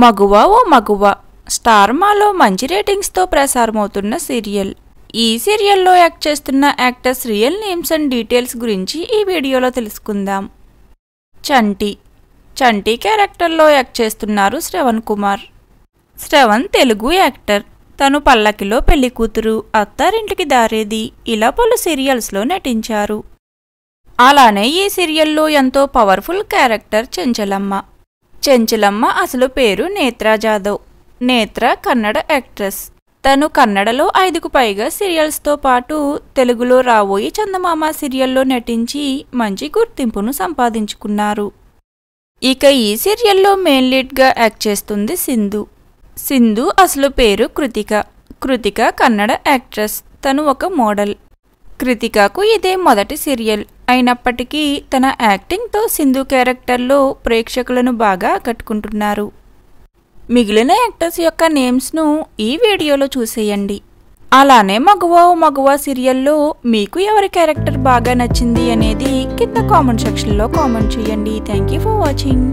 మగువ ఓ మగువ star మాలో మంచి రేటింగ్స్తో ప్రసారమవుతున్న serial. ఈ సీరియల్లో యాక్ట్ చేస్తున్న actors real names and details గురించి ఈ వీడియోలో తెలుసుకుందాం. చంటి క్యారెక్టర్లో యాక్ట్ చేస్తున్నారు శ్రవణ్ కుమార్. శ్రవణ్ తెలుగు యాక్టర్. తను పల్లకిలో పెళ్లి కూతురు, అత్తారింటికి దారేది ఇలా పలు సీరియల్స్లో నటించారు. అలానే ఈ సీరియల్లో ఎంతో పవర్ఫుల్ క్యారెక్టర్ చెంచలమ్మ అసలు పేరు నేత్రా జాదవ్. నేత్ర కన్నడ యాక్ట్రెస్. తను కన్నడలో 5కు పైగా సీరియల్స్తో పాటు తెలుగులో రాబోయి చందమామ సీరియల్లో నటించి మంచి గుర్తింపును సంపాదించుకున్నారు. ఇక ఈ సీరియల్లో మెయిన్ లీడ్గా యాక్ట్ చేస్తుంది సింధు అసలు పేరు కృతిక కన్నడ యాక్ట్రెస్. తను ఒక మోడల్. కృతికకు ఇదే మొదటి సీరియల్ అయినప్పటికీ తన యాక్టింగ్తో సింధు క్యారెక్టర్లో ప్రేక్షకులను బాగా ఆకట్టుకుంటున్నారు. మిగిలిన యాక్టర్స్ యొక్క నేమ్స్ను ఈ వీడియోలో చూసేయండి. అలానే మగువ సీరియల్లో మీకు ఎవరి క్యారెక్టర్ బాగా నచ్చింది అనేది కింద కామెంట్ సెక్షన్లో కామెంట్ చేయండి. Thank you for watching.